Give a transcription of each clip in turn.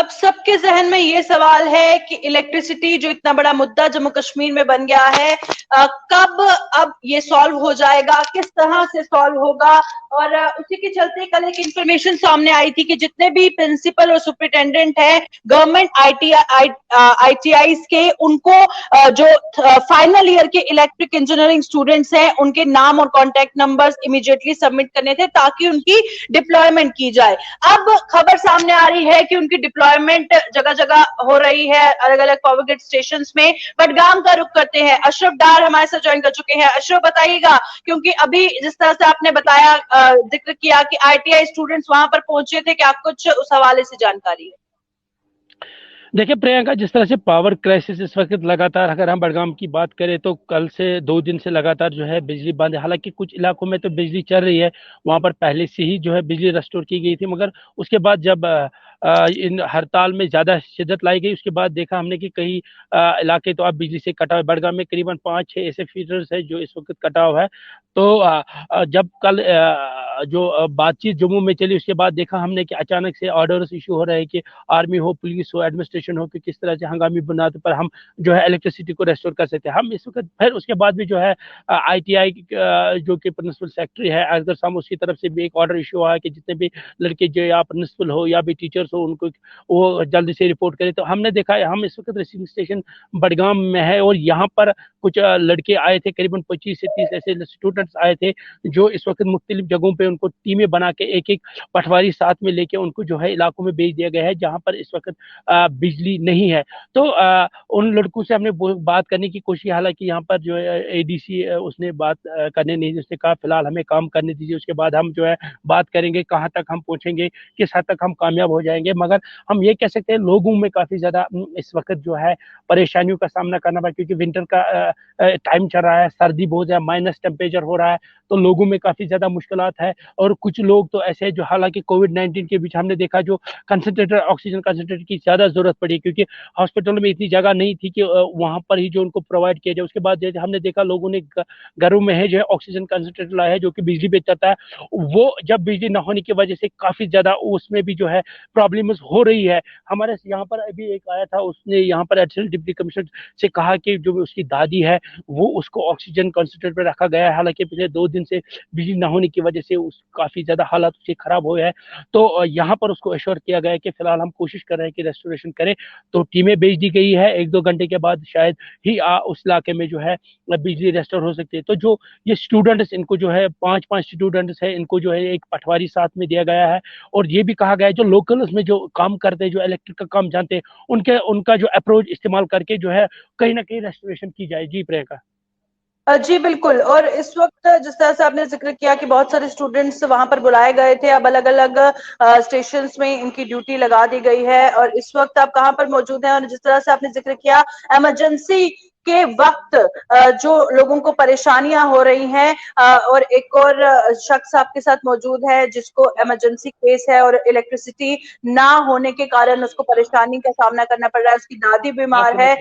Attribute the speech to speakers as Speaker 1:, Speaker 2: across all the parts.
Speaker 1: अब सबके जहन में ये सवाल है कि इलेक्ट्रिसिटी जो इतना बड़ा मुद्दा जम्मू कश्मीर में बन गया है, कब अब ये सॉल्व हो जाएगा, किस तरह से सॉल्व होगा। और उसी के चलते कल एक इंफॉर्मेशन सामने आई थी कि जितने भी प्रिंसिपल और सुपरिटेंडेंट हैं गवर्नमेंट आईटीआईज के, उनको जो फाइनल ईयर के इलेक्ट्रिक इंजीनियरिंग स्टूडेंट्स हैं उनके नाम और कॉन्टेक्ट नंबर्स इमीडिएटली सबमिट करने थे ताकि उनकी डिप्लॉयमेंट की जाए। अब खबर सामने आ रही है कि उनकी डिप्लॉयमेंट जगह जगह हो रही है, अलग अलग पावर ग्रिड स्टेशन में। बडगाम का रुख करते हैं, अशरफ डार हमारे साथ ज्वाइन कर चुके हैं। अशरफ बताइएगा, क्योंकि अभी जिस तरह से आपने बताया, जिक्र किया कि आईटीआई स्टूडेंट्स वहां पर पहुंचे थे, क्या कुछ उस हवाले से जानकारी है?
Speaker 2: देखिए प्रियंका, जिस तरह से पावर क्राइसिस इस वक्त लगातार, अगर हम बडगाम की बात करें तो कल से 2 दिन से लगातार जो है बिजली बंद है। हालांकि कुछ इलाकों में तो बिजली चल रही है, वहां पर पहले से ही जो है बिजली रेस्टोर की गई थी, मगर उसके बाद जब इन हड़ताल में ज्यादा शिद्दत लाई गई, उसके बाद देखा हमने कि कई इलाके तो अब बिजली से कटा हुआ है। बडगाम में करीबन 5-6 ऐसे फीडर्स है जो इस वक्त कटा हुआ है। तो जब कल जो बातचीत जम्मू में चली, उसके बाद देखा हमने कि अचानक से ऑर्डर्स इशू हो रहे हैं कि आर्मी हो, पुलिस हो, एडमिनिस्ट्रेशन हो, कि किस तरह से हंगामी बुनियाद पर हम जो है इलेक्ट्रिसिटी को रेस्टोर कर सकते हैं। हम इस वक्त फिर उसके बाद भी जो है आईटीआई जो कि प्रिंसिपल सेक्रेटरी है अजगर साहब, उसकी तरफ से भी एक ऑर्डर इशू हुआ है कि जितने भी लड़के जो या प्रिंसिपल हो या भी टीचर्स हो, उनको वो जल्दी से रिपोर्ट करें। तो हमने देखा है, हम इस वक्त रिसीविंग स्टेशन बडगाम में है और यहाँ पर कुछ लड़के आए थे, करीबन 25 से 30 ऐसे स्टूडेंट्स आए थे जो इस वक्त मुख्तलिफ जगहों पे उनको टीमें बना के एक एक पटवारी साथ में लेके उनको जो है इलाकों में भेज दिया गया है जहां पर इस वक्त बिजली नहीं है। तो उन लड़कों से हमने बात करने की कोशिश, हालांकि यहाँ पर जो है एडीसी उसने बात करने नहीं दी। उसने कहा फिलहाल हमें काम करने दीजिए, उसके बाद हम जो है बात करेंगे कहाँ तक हम पहुंचेंगे, किस हद तक हम कामयाब हो जाएंगे। मगर हम ये कह सकते हैं लोगों में काफी ज्यादा इस वक्त जो है परेशानियों का सामना करना पड़ा, क्योंकि विंटर का टाइम चल रहा है, सर्दी बहुत है, माइनस टेम्परेचर हो रहा है, तो लोगों में काफी ज्यादा मुश्किलात है। और कुछ लोग तो ऐसे हैं जो, हालांकि कोविड-19 के बीच हमने देखा जो कंसंट्रेटर, ऑक्सीजन कंसंट्रेटर की ज्यादा जरूरत पड़ी, क्योंकि हॉस्पिटल में इतनी जगह नहीं थी कि वहां पर ही जो उनको प्रोवाइड किया जाए। उसके बाद जो हमने देखा लोगों ने घरों में है जो है ऑक्सीजन कंसंट्रेटर लाया है जो कि बिजली पे चलता है। वो जब बिजली न होने की वजह से काफी ज्यादा उसमें भी जो है प्रॉब्लम हो रही है। हमारे यहाँ पर अभी एक आया था, उसने यहाँ पर एडिशनल डिप्टी कमिश्नर से कहा कि जो उसकी दादी है वो उसको ऑक्सीजन कंसंट्रेटर पर रखा गया है। हालांकि पिछले 2 दिन से बिजली न होने की वजह से उस काफी ज्यादा हालात उसके खराब हुए हैं। तो यहाँ पर उसको एश्योर किया गया है कि फिलहाल हम कोशिश कर रहे हैं कि रेस्टोरेशन करें। तो टीमें भेज दी गई है, 1-2 घंटे के बाद शायद ही उस इलाके में जो है बिजली रेस्टोर हो सकती है। तो जो ये स्टूडेंट्स, इनको जो है 5-5 स्टूडेंट्स है, इनको जो है एक पटवारी साथ में दिया गया है। और ये भी कहा गया है जो लोकल उसमें जो काम करते हैं, जो इलेक्ट्रिक का काम जानते हैं, उनका जो अप्रोच इस्तेमाल करके जो है कहीं ना कहीं रेस्टोरेशन की जाए। जी प्रियंका।
Speaker 1: जी बिल्कुल। और इस वक्त जिस तरह से आपने जिक्र किया कि बहुत सारे स्टूडेंट्स वहां पर बुलाए गए थे, अब अलग अलग स्टेशन में इनकी ड्यूटी लगा दी गई है। और इस वक्त आप कहाँ पर मौजूद हैं? और जिस तरह से आपने जिक्र किया इमरजेंसी के वक्त जो लोगों को परेशानियां हो रही हैं, और एक और शख्स आपके साथ मौजूद है जिसको इमरजेंसी केस है और इलेक्ट्रिसिटी ना होने के कारण उसको परेशानी का सामना करना पड़ रहा है, उसकी दादी बीमार है।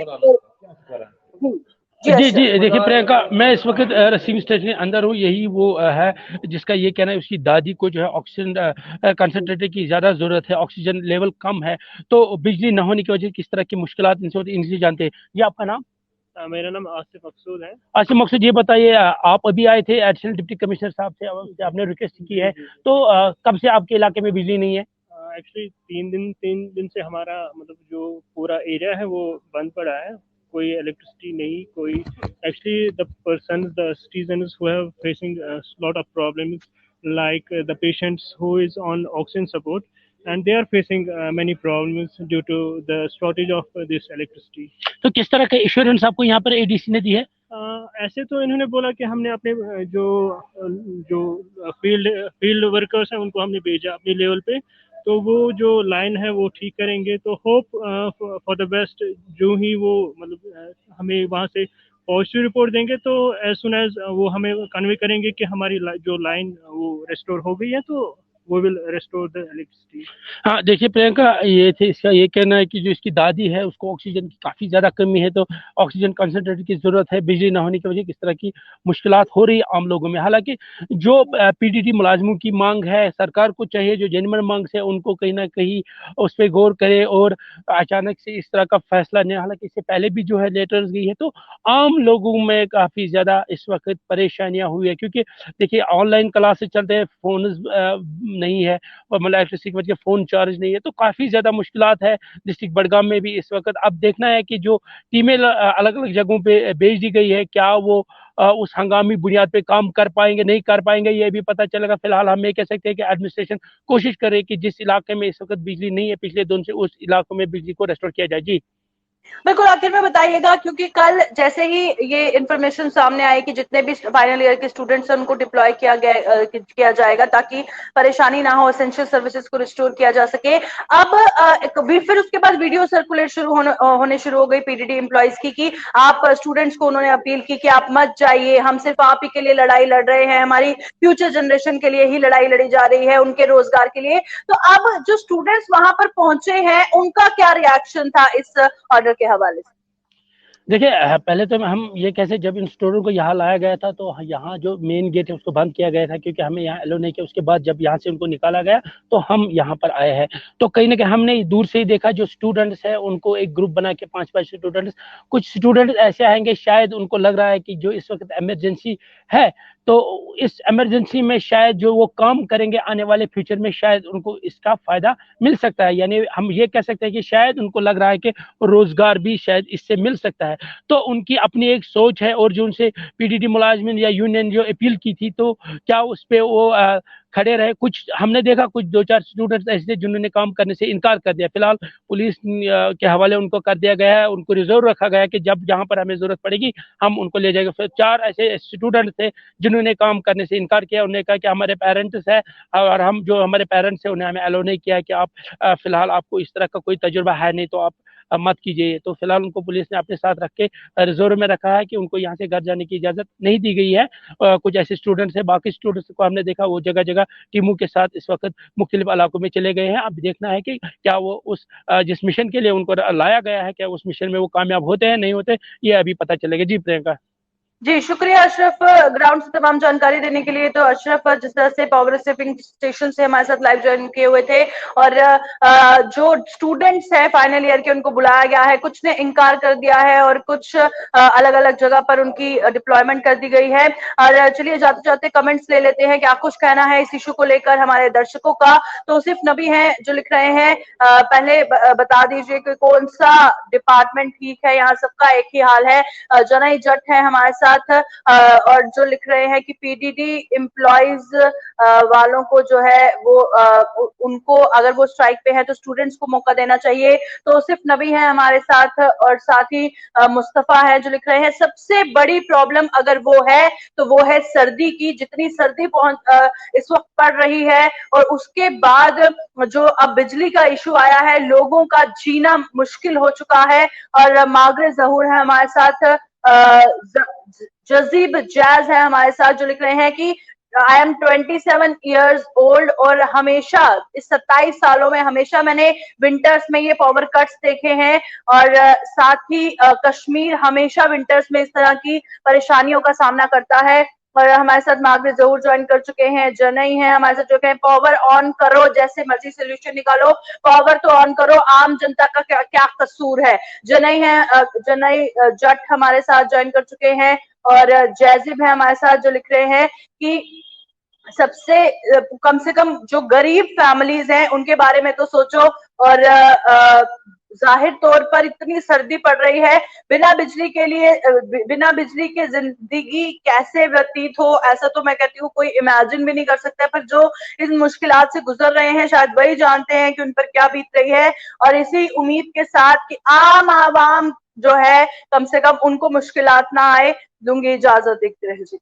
Speaker 1: जी
Speaker 2: जी जी,
Speaker 1: अशरफ।
Speaker 2: देखिए प्रियंका, मैं इस वक्त रिसीविंग स्टेशन के अंदर हूँ। यही वो है जिसका ये कहना है उसकी दादी को जो है ऑक्सीजन कंसंट्रेटर की ज्यादा जरूरत है, ऑक्सीजन लेवल कम है। तो बिजली न होने की वजह से किस तरह की मुश्किलात इनसे होती, इनसे जानते हैं। ये आपका नाम?
Speaker 3: मेरा नाम आसिफ मकसूद है।
Speaker 2: आसिफ मकसूद, ये बताइए, आप अभी आए थे एडिशनल डिप्टी कमिश्नर साहब से आपने रिक्वेस्ट की है, तो कब से आपके इलाके में बिजली नहीं है?
Speaker 3: एक्चुअली 3 दिन से हमारा मतलब जो पूरा एरिया है वो बंद पड़ा है, कोई इलेक्ट्रिसिटी नहीं, कोई actually the citizens who have facing lot of problems like the patients who is on oxygen support, and they are facing many problems due to the shortage of this electricity.
Speaker 2: तो किस तरह का insurance आपको यहाँ पर ADC ने दी है?
Speaker 3: ऐसे तो इन्होंने बोला कि हमने अपने जो जो फील्ड वर्कर्स हैं उनको हमने भेजा अपनी लेवल पे, तो वो जो लाइन है वो ठीक करेंगे। तो होप फॉर द बेस्ट, जो ही वो मतलब हमें वहाँ से पॉजिटिव रिपोर्ट देंगे तो एज सुन एज वो हमें कन्वे करेंगे कि हमारी जो लाइन वो रेस्टोर हो गई है, तो वो विल रेस्टोर द इलेक्ट्रिसिटी।
Speaker 2: हाँ देखिए प्रियंका, ये थे इसका ये कहना है कि जो इसकी दादी है उसको ऑक्सीजन की काफी ज्यादा कमी है, तो ऑक्सीजन कंसंट्रेटर की जरूरत है। बिजली न होने की वजह किस तरह की मुश्किलात हो रही है आम लोगों में। हालांकि जो पीडीटी मुलाजमों की मांग है, सरकार को चाहिए जो जेन्युइन मांग है उनको कहीं ना कहीं उस पर गौर करे और अचानक से इस तरह का फैसला नहीं। हालांकि इससे पहले भी जो है लेटर्स गई है, तो आम लोगों में काफी ज्यादा इस वक्त परेशानियां हुई है, क्योंकि देखिए ऑनलाइन क्लासेस चलते हैं, फोन नहीं है और मतलब इलेक्ट्रिसिटी की वजह से फोन चार्ज नहीं है, तो काफी ज्यादा मुश्किलात है डिस्ट्रिक्ट बडगाम में भी इस वक्त। अब देखना है कि जो टीमें अलग अलग जगहों पे भेज दी गई है, क्या वो उस हंगामी बुनियाद पे काम कर पाएंगे नहीं कर पाएंगे, ये भी पता चलेगा। फिलहाल हम ये कह सकते हैं कि एडमिनिस्ट्रेशन कोशिश करे कि जिस इलाके में इस वक्त बिजली नहीं है पिछले दिन से, उस इलाकों में बिजली को रेस्टोर किया जाए। जी
Speaker 1: बिल्कुल, आखिर में बताइएगा, क्योंकि कल जैसे ही ये इन्फॉर्मेशन सामने आई कि जितने भी फाइनल ईयर के स्टूडेंट्स हैं उनको डिप्लॉय किया जाएगा ताकि परेशानी ना हो, एसेंशियल सर्विसेज को रिस्टोर किया जा सके। अब फिर उसके बाद वीडियो सर्कुलेट होने शुरू हो गई पीडीडी एम्प्लॉयज की कि आप स्टूडेंट्स को उन्होंने अपील की कि आप मत जाइए, हम सिर्फ आप ही के लिए लड़ाई लड़ रहे हैं, हमारी फ्यूचर जनरेशन के लिए ही लड़ाई लड़ी जा रही है, उनके रोजगार के लिए। तो अब जो स्टूडेंट्स वहां पर पहुंचे हैं उनका क्या रिएक्शन था इस ऑर्डर के हवाले से?
Speaker 2: देखिए पहले तो हम ये कैसे, जब इन स्टूडेंट को यहाँ लाया गया था तो यहाँ जो मेन गेट है उसको बंद किया गया था, क्योंकि हमें यहाँ अलो नहीं किया। उसके बाद जब यहाँ से उनको निकाला गया तो हम यहाँ पर आए हैं, तो कहीं ना कहीं हमने दूर से ही देखा जो स्टूडेंट्स है उनको एक ग्रुप बना के 5-5 स्टूडेंट्स, कुछ स्टूडेंट्स ऐसे आएंगे शायद उनको लग रहा है कि जो इस वक्त इमरजेंसी है, तो इस इमरजेंसी में शायद जो वो काम करेंगे आने वाले फ्यूचर में शायद उनको इसका फायदा मिल सकता है। यानी हम ये कह सकते हैं कि शायद उनको लग रहा है कि रोजगार भी शायद इससे मिल सकता है। तो उनकी अपनी एक सोच है, और जो उनसे पीडीटी मुलाजमिन या यूनियन जो अपील की थी, तो क्या उस पर वो खड़े रहे। कुछ हमने देखा, कुछ 2-4 स्टूडेंट्स ऐसे जिन्होंने काम करने से इनकार कर दिया। फिलहाल पुलिस के हवाले उनको कर दिया गया है, उनको रिजर्व रखा गया है कि जब जहां पर हमें जरूरत पड़ेगी हम उनको ले जाएंगे। फिर 4 ऐसे स्टूडेंट थे जिन्होंने काम करने से इनकार किया। उन्होंने कहा कि हमारे पेरेंट्स है और हम जो हमारे पेरेंट्स है उन्हें हमें अलो नहीं किया कि आप फिलहाल आपको इस तरह का कोई तजुर्बा है नहीं, तो आप मत कीजिए। तो फिलहाल उनको पुलिस ने अपने साथ रख के रिजर्व में रखा है कि उनको यहाँ से घर जाने की इजाजत नहीं दी गई है। कुछ ऐसे स्टूडेंट्स है, बाकी स्टूडेंट्स को हमने देखा वो जगह जगह टीमों के साथ इस वक्त मुख्तलिफ इलाकों में चले गए हैं। अब देखना है कि क्या वो उस जिस मिशन के लिए उनको लाया गया है, क्या उस मिशन में वो कामयाब होते हैं नहीं होते, ये अभी पता चलेगा। जी प्रियंका।
Speaker 1: जी शुक्रिया अशरफ, ग्राउंड से तमाम जानकारी देने के लिए। तो अशरफ जिस तरह से पावर रिसीविंग स्टेशन से हमारे साथ लाइव ज्वाइन किए हुए थे, और जो स्टूडेंट्स हैं फाइनल ईयर के उनको बुलाया गया है, कुछ ने इनकार कर दिया है और कुछ अलग अलग जगह पर उनकी डिप्लॉयमेंट कर दी गई है। और चलिए जाते जाते कमेंट्स ले लेते हैं, क्या कुछ कहना है इस इशू को लेकर हमारे दर्शकों का। तो सिर्फ नबी हैं जो लिख रहे हैं, पहले बता दीजिए कि कौन सा डिपार्टमेंट ठीक है, यहाँ सबका एक ही हाल है। जनई जट है हमारे साथ, और जो लिख रहे हैं कि पीडीडी एम्प्लॉइज वालों को जो है वो उनको अगर वो स्ट्राइक पे है तो स्टूडेंट्स को मौका देना चाहिए। तो सिर्फ नबी है हमारे साथ, और साथ ही मुस्तफा है जो लिख रहे हैं सबसे बड़ी प्रॉब्लम अगर वो है तो वो है सर्दी की। जितनी सर्दी इस वक्त पड़ रही है, और उसके बाद जो अब बिजली का इशू आया है, लोगों का जीना मुश्किल हो चुका है। और मागरे जहूर है हमारे साथ, जजीब जैज है हमारे साथ जो लिख रहे हैं कि आई एम 27 ईयर्स ओल्ड, और हमेशा इस 27 सालों में हमेशा मैंने विंटर्स में ये पावर कट्स देखे हैं, और साथ ही कश्मीर हमेशा विंटर्स में इस तरह की परेशानियों का सामना करता है। और हमारे साथ मागरे जरूर ज्वाइन कर चुके हैं, जनई है हमारे साथ जो कहें पावर ऑन करो, जैसे मर्जी सोल्यूशन निकालो, पावर तो ऑन करो, आम जनता का क्या क्या कसूर है। जनई है, जनई जट हमारे साथ ज्वाइन कर चुके हैं, और जैजिब है हमारे साथ जो लिख रहे हैं कि सबसे कम से कम जो गरीब फैमिलीज हैं उनके बारे में तो सोचो। और जाहिर तौर पर इतनी सर्दी पड़ रही है, बिना बिजली के जिंदगी कैसे व्यतीत हो, ऐसा तो मैं कहती हूँ कोई इमेजिन भी नहीं कर सकता। पर जो इस मुश्किलात से गुजर रहे हैं शायद वही जानते हैं कि उन पर क्या बीत रही है। और इसी उम्मीद के साथ कि आम आवाम जो है कम से कम उनको मुश्किलात ना आए, दूंगी इजाजत। देखते रहिए।